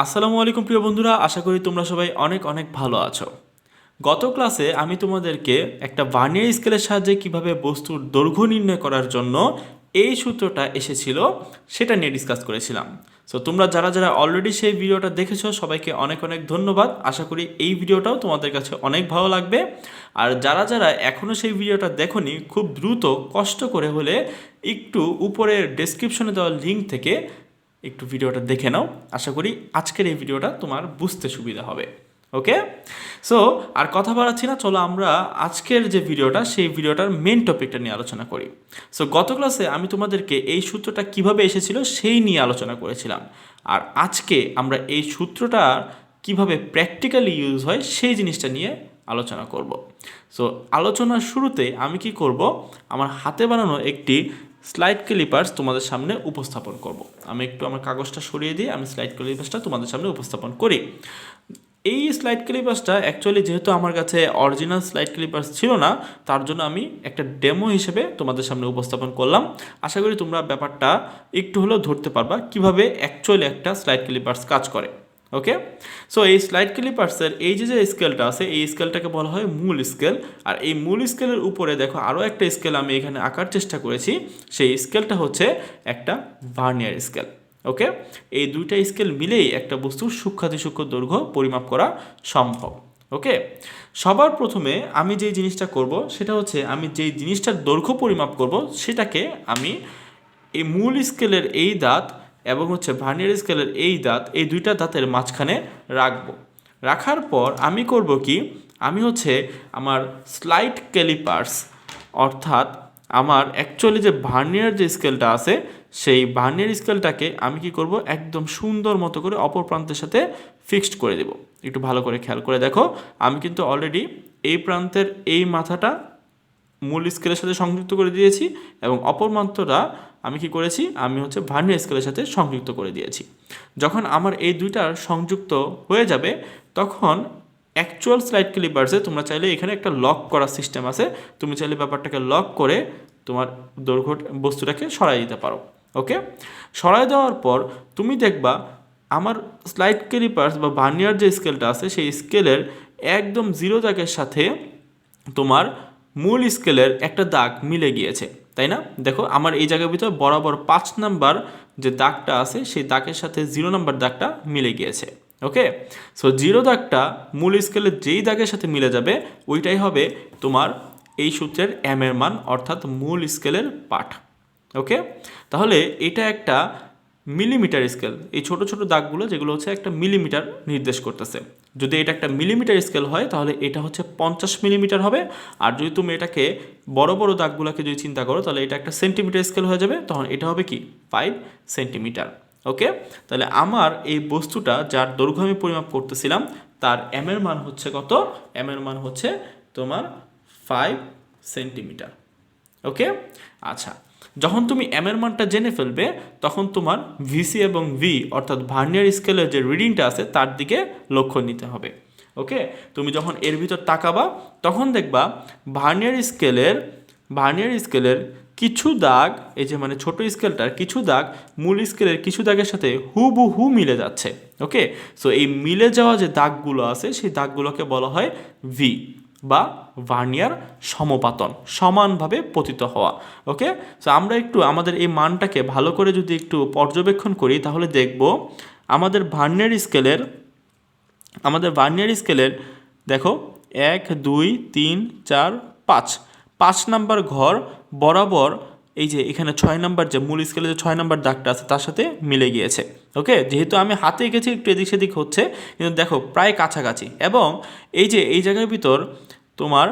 আসসালামু আলাইকুম প্রিয় বন্ধুরা, আশা করি তোমরা সবাই অনেক অনেক ভালো আছো। গত ক্লাসে আমি তোমাদেরকে একটা ভার্নিয়ার স্কেলের সাহায্যে কিভাবে বস্তুর দৈর্ঘ্য নির্ণয় করার জন্য এই সূত্রটা এসেছিল সেটা নিয়ে ডিসকাস করেছিলাম। সো তোমরা যারা যারা অলরেডি সেই ভিডিওটা দেখেছো সবাইকে অনেক অনেক ধন্যবাদ। আশা করি এই ভিডিওটাও তোমাদের কাছে অনেক ভালো লাগবে। আর যারা যারা এখনও সেই ভিডিওটা দেখোনি, খুব দ্রুত কষ্ট করে হলে একটু উপরের ডেসক্রিপশনে দেওয়া লিঙ্ক থেকে একটু ভিডিওটা দেখে নাও। আশা করি আজকের এই ভিডিওটা তোমার বুঝতে সুবিধা হবে। ওকে, সো আর কথা বাড়াচ্ছি না, চলো আমরা আজকের যে ভিডিওটা সেই ভিডিওটার মেন টপিকটা নিয়ে আলোচনা করি। সো গত ক্লাসে আমি তোমাদেরকে এই সূত্রটা কিভাবে এসেছিল সেই নিয়ে আলোচনা করেছিলাম, আর আজকে আমরা এই সূত্রটা কিভাবে প্র্যাকটিক্যালি ইউজ হয় সেই জিনিসটা নিয়ে আলোচনা করব। সো আলোচনার শুরুতে আমি কি করব, আমার হাতে বানানো একটি স্লাইড ক্লিপার্স তোমাদের সামনে উপস্থাপন করব। আমি একটু আমার কাগজটা সরিয়ে দিয়ে আমি স্লাইড ক্লিপার্সটা তোমাদের সামনে উপস্থাপন করি। এই স্লাইড ক্লিপার্সটা অ্যাকচুয়ালি যেহেতু আমার কাছে অরিজিনাল স্লাইড ক্লিপার্স ছিল না, তার জন্য আমি একটা ডেমো হিসেবে তোমাদের সামনে উপস্থাপন করলাম। আশা করি তোমরা ব্যাপারটা একটু হলেও ধরতে পারবা কিভাবে অ্যাকচুয়ালি একটা স্লাইড ক্লিপার্স কাজ করে। ওকে, সো এই স্লাইড ক্লিপার্সের এই যে স্কেলটা আছে, এই স্কেলটাকে বলা হয় মূল স্কেল। আর এই মূল স্কেলের উপরে দেখো আরও একটা স্কেল আমি এখানে আঁকার চেষ্টা করেছি। সেই স্কেলটা হচ্ছে একটা ভার্নিয়ার স্কেল। ওকে, এই দুইটা স্কেল মিলেই একটা বস্তুর সূক্ষ্মাতিসূক্ষ্ম দৈর্ঘ্য পরিমাপ করা সম্ভব। ওকে, সবার প্রথমে আমি যেই জিনিসটা করব সেটা হচ্ছে আমি যেই জিনিসটার দৈর্ঘ্য পরিমাপ করব সেটাকে আমি এই মূল স্কেলের এই দাঁত এবং হচ্ছে ভার্নিয়ার স্কেলের এই দাঁত, এই দুইটা দাঁতের মাঝখানে রাখবো। রাখার পর আমি করব কি, আমি হচ্ছে আমার স্লাইড ক্যালিপার্স অর্থাৎ আমার অ্যাকচুয়ালি যে ভার্নিয়ার যে স্কেলটা আছে সেই ভার্নিয়ার স্কেলটাকে আমি কি করব, একদম সুন্দর মতো করে অপর প্রান্তের সাথে ফিক্সড করে দেব। একটু ভালো করে খেয়াল করে দেখো, আমি কিন্তু অলরেডি এই প্রান্তের এই মাথাটা মূল স্কেলের সাথে সংযুক্ত করে দিয়েছি এবং অপর মাত্রটা আমি কি করেছি, আমি হচ্ছে ভার্নিয়ার স্কেলের সাথে সংযুক্ত করে দিয়েছি। যখন আমার এই দুইটার সংযুক্ত হয়ে যাবে তখন অ্যাকচুয়াল স্লাইড ক্লিপার্সে তোমরা চাইলে এখানে একটা লক করার সিস্টেম আছে, তুমি চাইলে ব্যাপারটাকে লক করে তোমার দৈর্ঘ্য বস্তুটাকে সরাই দিতে পারো। ওকে, সরাই দেওয়ার পর তুমি দেখবা আমার স্লাইড ক্লিপার্স বা ভার্নিয়ার যে স্কেলটা আছে সেই স্কেলের একদম জিরো দাগের সাথে তোমার মূল স্কেলের একটা দাগ মিলে গিয়েছে, তাই না? দেখো আমার এই জায়গার ভিতরে বরাবর 5 নাম্বার যে দাগটা আছে সেই দাগের সাথে 0 নাম্বার দাগটা মিলে গিয়েছে। ওকে, সো 0 দাগটা মূল স্কেলের যেই দাগের সাথে মিলে যাবে ওইটাই হবে তোমার এই সূত্রের এম এর মান, অর্থাৎ মূল স্কেলের পাঠ। ওকে, তাহলে এটা একটা মিলিমিটার স্কেল। এই ছোট ছোট দাগগুলো যেগুলো হচ্ছে একটা মিলিমিটার নির্দেশ করতেছে। যদি এটা একটা মিলিমিটার স্কেল হয় তাহলে এটা হচ্ছে 50 মিলিমিটার হবে। আর যদি তুমি এটাকে বড় বড় দাগগুলোকে যদি চিন্তা করো তাহলে এটা একটা সেন্টিমিটার স্কেল হয়ে যাবে, তখন এটা হবে কি 5 সেন্টিমিটার। ওকে, তাহলে আমার এই বস্তুটা যার দৈর্ঘ্য আমি পরিমাপ করতেছিলাম তার এম এর মান হচ্ছে কত? এম এর মান হচ্ছে তোমার 5 সেন্টিমিটার। ওকে, আচ্ছা, যখন তুমি এম এর মানটা জেনে ফেলবে তখন তোমার ভিসি এবং ভি অর্থাৎ ভার্নিয়ার স্কেলের যে রিডিংটা আছে তার দিকে লক্ষ্য নিতে হবে। ওকে, তুমি যখন এর ভিতর তাকাবা তখন দেখবা ভার্নিয়ার স্কেলের কিছু দাগ, এই যে মানে ছোট স্কেলটার কিছু দাগ মূল স্কেলের কিছু দাগের সাথে হুবহু মিলে যাচ্ছে। ওকে, সো এই মিলে যাওয়া যে দাগগুলো আছে সেই দাগগুলোকে বলা হয় ভি বা ভার্নিয়ার সমপাতন, সমানভাবে পতিত হওয়া। ওকে, সো আমরা একটু আমাদের এই মানটাকে ভালো করে যদি একটু পর্যবেক্ষণ করি তাহলে দেখব আমাদের ভার্নিয়ার স্কেলের দেখো 1 2 3 4 5 নাম্বার ঘর বরাবর এই যে এখানে 6 নাম্বার যে মূল স্কেলে যে 6 নাম্বার দাগটা আছে তার সাথে মিলে গিয়েছে। ওকে, যেহেতু আমি হাতে এঁকেছি একটু এদিক সেদিক হচ্ছে, কিন্তু দেখো প্রায় কাছাকাছি। এবং এই যে এই জায়গার ভিতর তোমার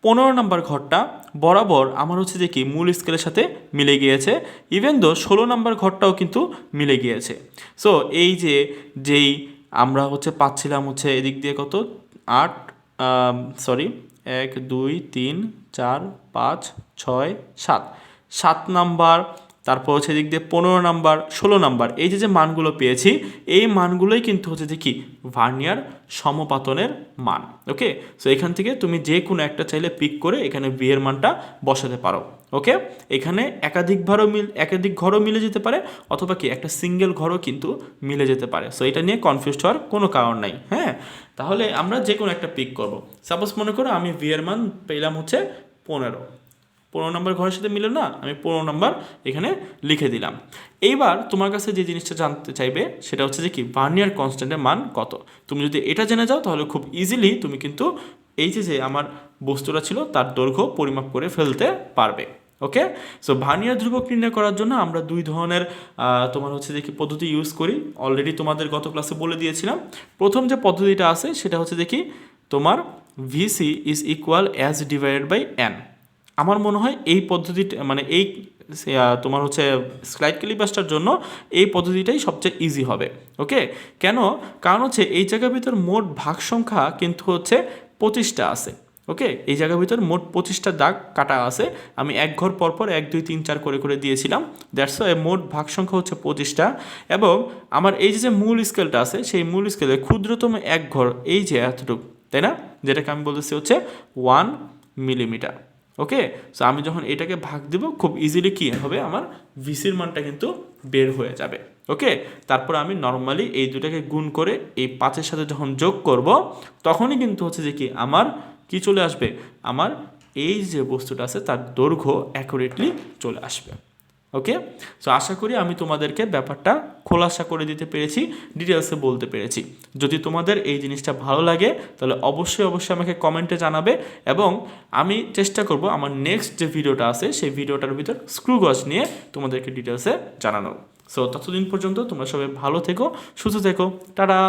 15 নাম্বার ঘরটা বরাবর আমার হচ্ছে যে কি মূল স্কেলের সাথে মিলে গিয়েছে। ইভেন দো 16 নাম্বার ঘরটাও কিন্তু মিলে গিয়েছে। সো এই যে যেই আমরা হচ্ছে পাচ্ছিলাম হচ্ছে এদিক দিয়ে কত 8 1 2 3 4 5 6 7 নাম্বার, তারপর হচ্ছে এদিক দিয়ে 15 নাম্বার 16 নাম্বার, এই যে মানগুলো পেয়েছি এই মানগুলোই কিন্তু হচ্ছে যে কি ভার্নিয়ার সমপাতনের মান। ওকে, সো এখান থেকে তুমি যে কোনো একটা চাইলে পিক করে এখানে ভি এর মানটা বসাতে পারো। ওকে, এখানে একাধিক ঘরও মিলে যেতে পারে, অথবা কি একটা সিঙ্গেল ঘরও কিন্তু মিলে যেতে পারে। সো এটা নিয়ে কনফিউজ হওয়ার কোনো কারণ নাই। হ্যাঁ, তাহলে আমরা যে কোনো একটা পিক করব। সাপোজ মনে করো আমি ভি এর মান পেলাম হচ্ছে 15 নম্বর ঘরের সাথে মিলে না, আমি 15 নম্বর এখানে লিখে দিলাম। এইবার তোমার কাছে যে জিনিসটা জানতে চাইবে সেটা হচ্ছে যে কি ভার্নিয়ার কনস্ট্যান্টের মান কত। তুমি যদি এটা জেনে যাও তাহলে খুব ইজিলি তুমি কিন্তু এই যে আমার বস্তুটা ছিল তার দৈর্ঘ্য পরিমাপ করে ফেলতে পারবে। ওকে, সো ভার্নিয়ার ধ্রুবক নির্ণয় করার জন্য আমরা দুই ধরনের তোমার হচ্ছে যে কি পদ্ধতি ইউজ করি। অলরেডি তোমাদের গত ক্লাসে বলে দিয়েছিলাম। প্রথম যে পদ্ধতিটা আছে সেটা হচ্ছে দেখি তোমার VC is equal as divided by n. আমার মনে হয় এই পদ্ধতিটা মানে এই তোমার হচ্ছে স্লাইড ক্যালিপাসটার জন্য এই পদ্ধতিটাই সবচেয়ে ইজি হবে। ওকে, কেন? কারণ হচ্ছে এই জায়গার ভিতর মোট ভাগ সংখ্যা কিন্তু হচ্ছে 25টা আছে। ওকে, এই জায়গার ভিতর মোট 25টা দাগ কাটা আছে। আমি এক ঘর পরপর 1 2 3 4 করে দিয়েছিলাম। দ্যাটস ওয়াই মোট ভাগ সংখ্যা হচ্ছে 25টা। এবং আমার এই যে মূল স্কেলটা আছে সেই মূল স্কেলে ক্ষুদ্রতম এক ঘর এই যে এতটুকু, তাই না, যেটাকে আমি বলতেছি হচ্ছে 1 মিলিমিটার। ওকে, সো আমি যখন এটাকে ভাগ দিব খুব ইজিলি কী হবে, আমার ভিসির মানটা কিন্তু বের হয়ে যাবে। ওকে, তারপর আমি নর্মালি এই দুটাকে গুণ করে এই 5-এর সাথে যখন যোগ করব তখনই কিন্তু হচ্ছে যে কি আমার কি চলে আসবে, আমার এই যে বস্তুটা আছে তার দৈর্ঘ্য অ্যাকুরেটলি চলে আসবে। ওকে, সো আশা করি আমি তোমাদেরকে ব্যাপারটা খোলাসা করে দিতে পেরেছি, ডিটেলসে বলতে পেরেছি। যদি তোমাদের এই জিনিসটা ভালো লাগে তাহলে অবশ্যই আমাকে কমেন্টে জানাবে, এবং আমি চেষ্টা করব আমার নেক্সট যে ভিডিওটা আছে সেই ভিডিওটার ভিতর স্ক্রু গজ নিয়ে তোমাদেরকে ডিটেলসে জানানোর। সো ততদিন পর্যন্ত তোমরা সবাই ভালো থেকো, সুস্থ থেকো, টাটা।